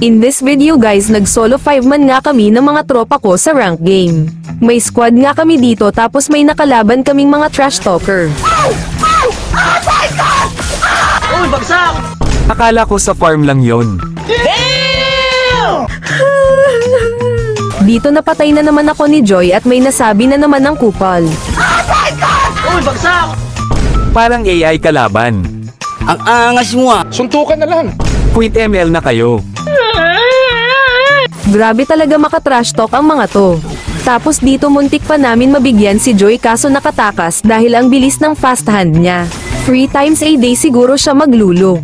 In this video guys, nag-solo 5 man nga kami ng mga tropa ko sa rank game. May squad nga kami dito tapos may nakalaban kaming mga trash talker. Uy, bagsak! Akala ko sa farm lang yon. Dito napatay na naman ako ni Joy at may nasabi na naman ng kupal. Uy, bagsak! Parang AI kalaban. Ang angas mo ah! Suntukan na lang. Quit ML na kayo. Grabe talaga maka-trash talk ang mga to. Tapos dito muntik pa namin mabigyan si Joy kaso nakatakas dahil ang bilis ng fast hand niya. 3 times a day siguro siya maglulo.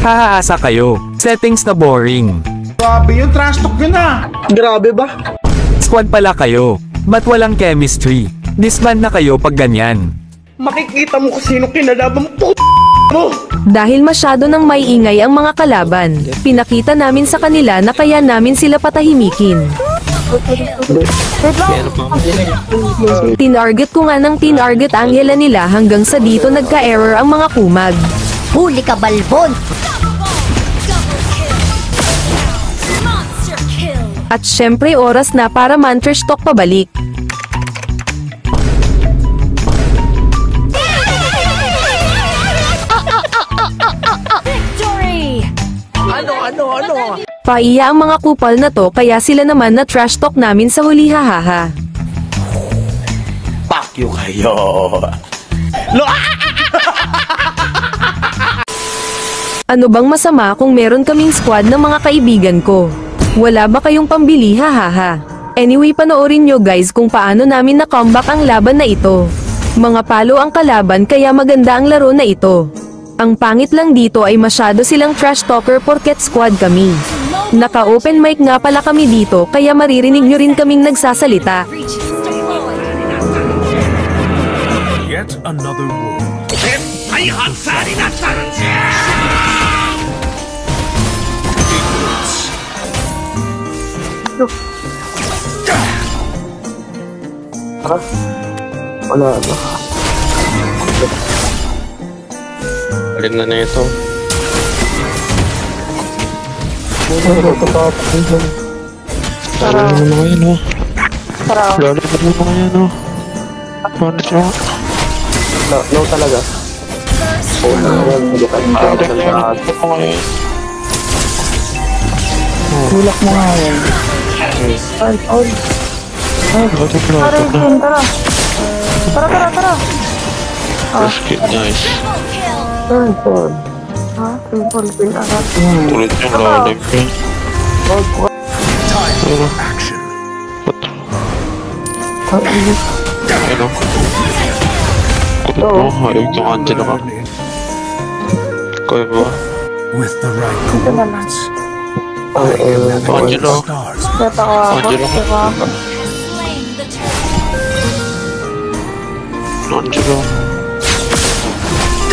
Hahaasa kayo. Settings na boring. Grabe yung trash talk yun ah. Grabe ba? Squad pala kayo. Ba't walang chemistry? Disband na kayo pag ganyan. Makikita mo kung sino kinalaban mo. Dahil masyado nang may ingay ang mga kalaban, pinakita namin sa kanila na kaya namin sila patahimikin. Tinarget ko nga ng tinarget ang hila nila hanggang sa dito nagka-error ang mga kumag. Huli ka, balbon! At syempre oras na para man-trash talk pabalik. Ano? Paiya ang mga kupal na to kaya sila naman na trash talk namin sa huli, hahaha. Fuck you kayo! Ano bang masama kung meron kaming squad ng mga kaibigan ko? Wala ba kayong pambili, hahaha? Anyway, panoorin nyo guys kung paano namin na-comeback ang laban na ito. Mga palo ang kalaban kaya maganda ang laro na ito. Ang pangit lang dito ay masyado silang trash talker porket squad kami. Naka-open mic nga pala kami dito kaya maririnig nyo rin kaming nagsasalita. Yet another world. Wala na. Alin na ito. Tara. Ano naman yan oh. Tara. Lalo na naman yan oh. Ano siya? No talaga. Hindi ka nagsasalita. Tulak mo nga yan. Ay, all. Tara, Jin, tara. Tara. First kid, nice. Triple. Ha? Triple kill agad. Ulit yung lalag yun. Pero, ba't? Ano? Kulit mo, hayag yung Angela ka. Kaya ba? With the right coordinates, Angela. Kata ko ako. Angela.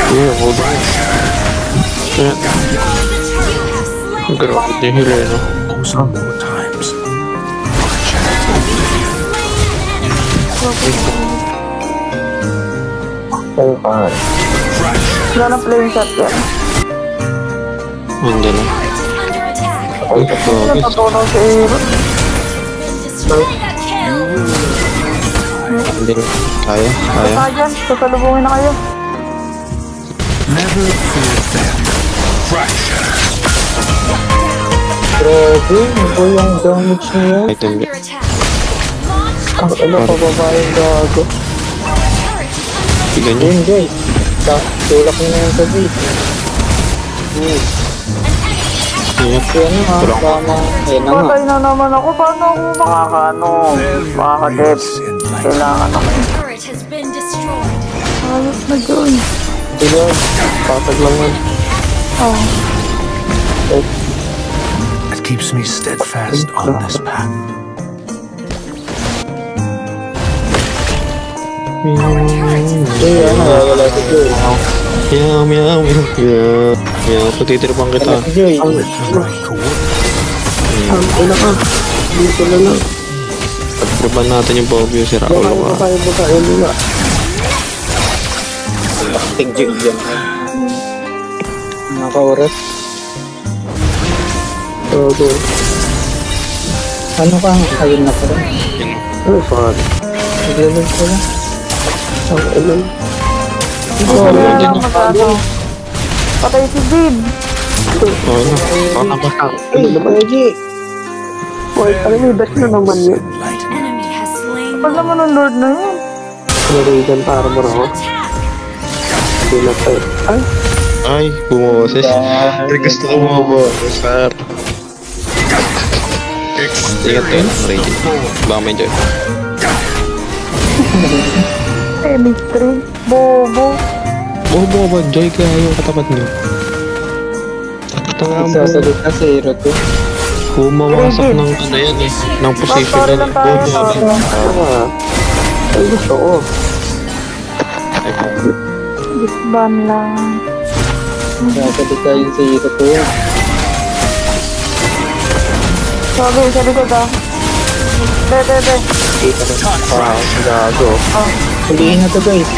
Yeah, hold on. Yan. Grabe niya hila, no? some more times. Wala na playing shot yan. Angela. Ay, kapagis. Napatunaw si Aaron. Angela. Kaya. Baka dyan, sasalubungin na kayo. Never fear them. Grabe, ano yung damage niya? Ay, hindi. Ang pababa yung gago. Tignan nyo. Hindi. Tulak niya na yung sabi. Ingat. Yan nga, tama. Patay na naman ako. Paano ako makaka-dep? Kailangan ako. Ayos na dyan. Sige, patag lang yan. It keeps me steadfast on this path. Meow. Patitirpang kita. With the right coordinates. Ano ka? Dito na lang. Pagtraban natin yung Bobby, si Raul ka. Tayo muna. Acting jig dyan. Naka-oras. Okay. Ano ka? Ayun na pala. Ano pa? Naglalog ko lang. Ang ilan. Patay si Bib. Oo na. Oo na ba? Ay, Reggie! Boy, alam mo, best na naman yun. Kapag naman ang Lord na yun. Narigan para mo na ako. Hindi na tayo. Ay! Ay, bumoses. Ay, gusto ko bumoses, sir. Ingat kayo ng Reggie. Baka may joy. Mystery. Bobo. Bobo ba? Joy kaya yung katapat niyo. Tanga mo. Sasagot na si Hero to. Bumawasak ng ano yan eh. Ng position Sorry na lang tayo. bobo ba? Ay, gusto ko. Disban lang. Sasagot tayo si Hero to. Sabi ko daw. Be. Wow, gago. Hulihin na to, guys.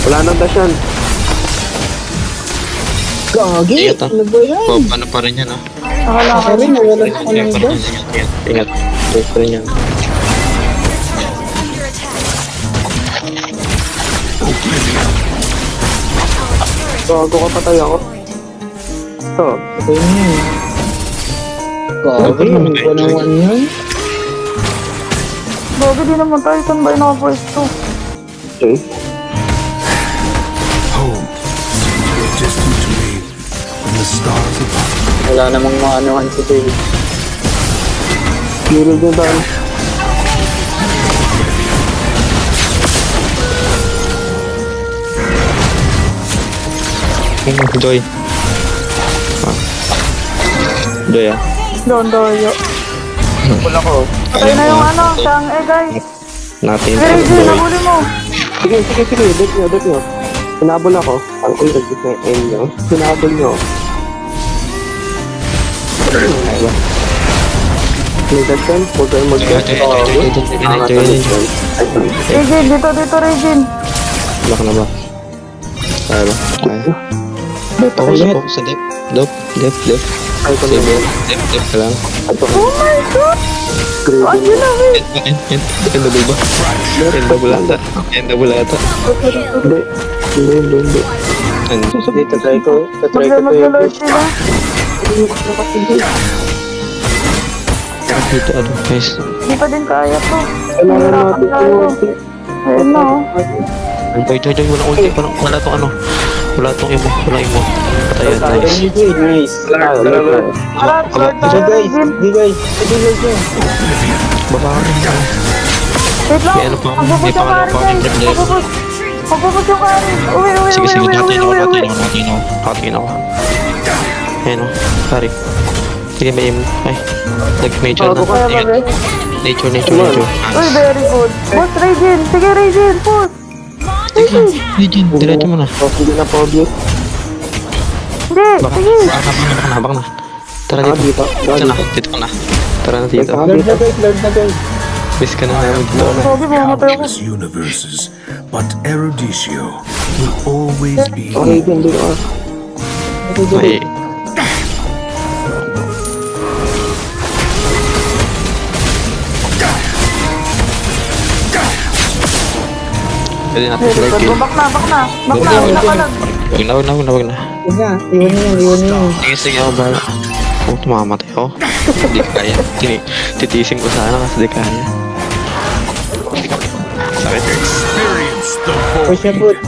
Wala nang dasyan. Gagi! Ingat ah. Ano ba yan? Bob, ano pa rin yan ah. Akala ko. Sabi, nawala ako ng Ingat pa rin dash. yan. Ingat. Ingat pa rin yan. Gago ka, patay ako. Ito, patay mo yun. Gagi, one-on-one yun. Bobo, di naman tayo. Saan ba yung naka-first to? Okay. Home seems to be distant to me when the stars above. Wala namang maanuhan si David. Gilid na tayo. Joy. Ah. Joy ah. Doon, doyo. Wala ko. Patay na yung ano, siyang guys. Natin. Reggie, nahuli mo. Sige. Dot nyo. Sinabol ako. Ang ulit na end nyo. Sinabol nyo. Ay ba? May dotcan? Huwag kayo mag-dotcan. Reggie, dito, Reggie. Wala ka na ba? Kaya ba? Kaya. Focus ako sa dep. Dep. Ay ko Sige. naman. Dep ka lang. Oh my God! Ay, yun na, wait. End double ba? End double ata. Hindi. Ano? Dito try ko. Try ko to yung Mag-alert sila. Dito ano guys. Di pa din kaya to. kailangan natin tayo. Ayun na, oh. Joy, wala ulti. Wala tong ano. Wala tong imo. Patayan, nice. Nice. Harap, Lord tayo, Reggie. guys. Baba ka rin. Wait lang. May ano pa ako, Magbubus may yung pangalawa kari, pa guys. akong trip there. Magbubus yung kari. Uwi. Sige, nakatingin ako. Ayan o, sorry. Sige, may aim. Ay, nag-major na. Bago ka. Ingat. Nature. Uy, very good. Boss, Reggie. Sige, Reggie. Push. Regine, diretso mo na. Hindi na po obvious. Hindi, Baka sige. na. Tara Ah, dito. dito. Dito ka na. Tara na dito. Lord na guys. Miss ka na namin dito. Sabi mo, matay ako. Countless universes, but Eruditio will always be. Okay, hindi ko. Ay. Pwede natin Very sila good. kill. Back na. Nakalag. Wag na. Huwag na, iwan niyo. Sige, ako bahala. Kung tumamatay ako, hindi ko kaya. Titiising ko sana kasi di kaya. Sakit. Push na boot.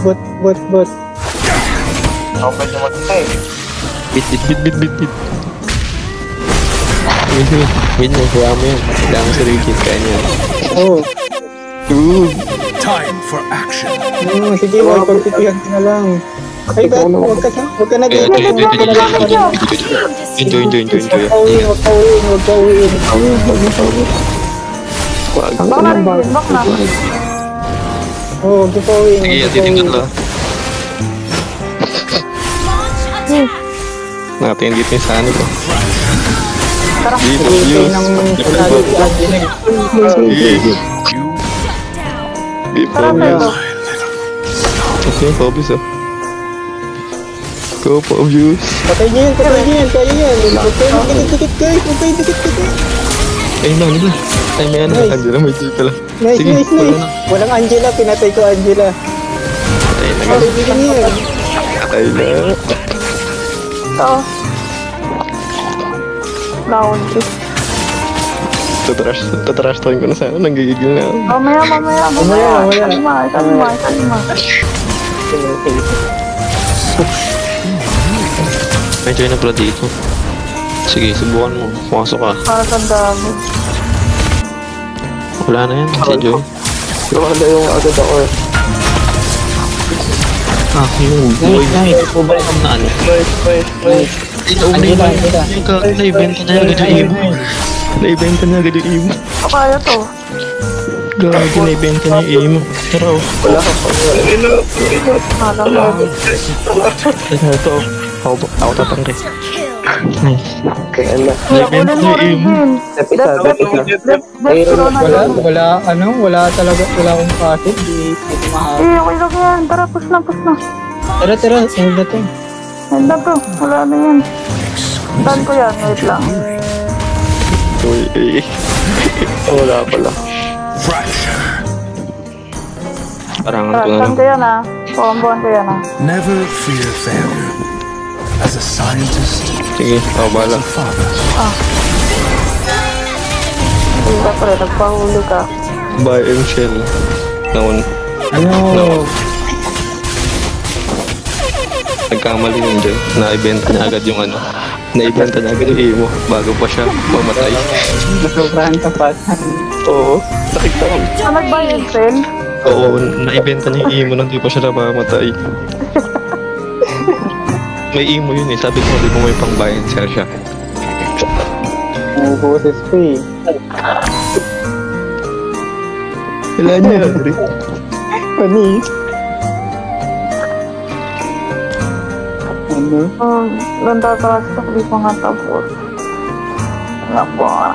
Bit. Win na, kaya mo yan. Kailangan sa Regine, kaya niya. Oh. Time for action. Sige, pagpipigyan ka na lang. Ay, ba't? Huwag ka na Kaya, dito. Enjoy. Huwag ka uwiin. Back na, Reggie. Back na. Oo, huwag ka uwiin. Sige, titingnan lang. Nakatingin dito yung saan ko. Tara. Tara, Pedro. Okay, hobbies ah. Go po, views. Patay niya yan, kaya yan. Huwag kayo magdikit-dikit guys, huwag kayo dikit-dikit. Ay, no, diba? Ay, may ano, Nice. Angela, may G pala. Nice, Sige, nice, wala nice. na. Walang Angela, pinatay ko Angela. Patay na, guys. Kaibigan niya yan. Patay na. Ito. Laundry. Tatrash talking ko na sana, nanggigigil na ako. Mamaya. Kalma. May join na pala dito. Sige, subukan mo. Pumasok ka. Para sa dami. Wala na yan, si Joy. Lumanda yung agad ako eh. Ah, yun. Boy, Nice. na ano. Nice. Angela. Na-event na agad yung imo. Na-event na agad yung imo. Kaya to. Gagi, na-event na yung imo. Tara, oh. Wala ka pa. Alam mo. Ito, ako tatangke. Nice. Okay, ano. Na-event na yung imo. Depisa. Wala talaga, wala akong kasit. Di mahal. Okay lang yan. Tara, push na. Tara, end na to. End na to. Wala na yan. Dan ko yan. Wait lang. Uy, eh. Wala pala. Parangan ko na Dan lang. ko yan ah. Pambuhan ko yan ah. Never fear failure. As a scientist, Sige, ako bala. father, Hindi pa rin. Nagpahuli ka. Buy and shell. Naon. Ano? Nagkamali yun dyan. Na-ibenta niya agad yung ano. Na-ibenta niya agad yung imo bago pa siya mamatay. Sobrahan ka pa. Oo. Nakita ko. Nag-buy and sell? Oo, na-ibenta niya yung imo nang di pa siya namamatay. May imo yun eh. Sabi ko, di mo may pang buy and sell siya. Ang boses ko eh. Wala niya. Panis. Ano? Ganda ka sa di pa nga tapos. Wala po ah.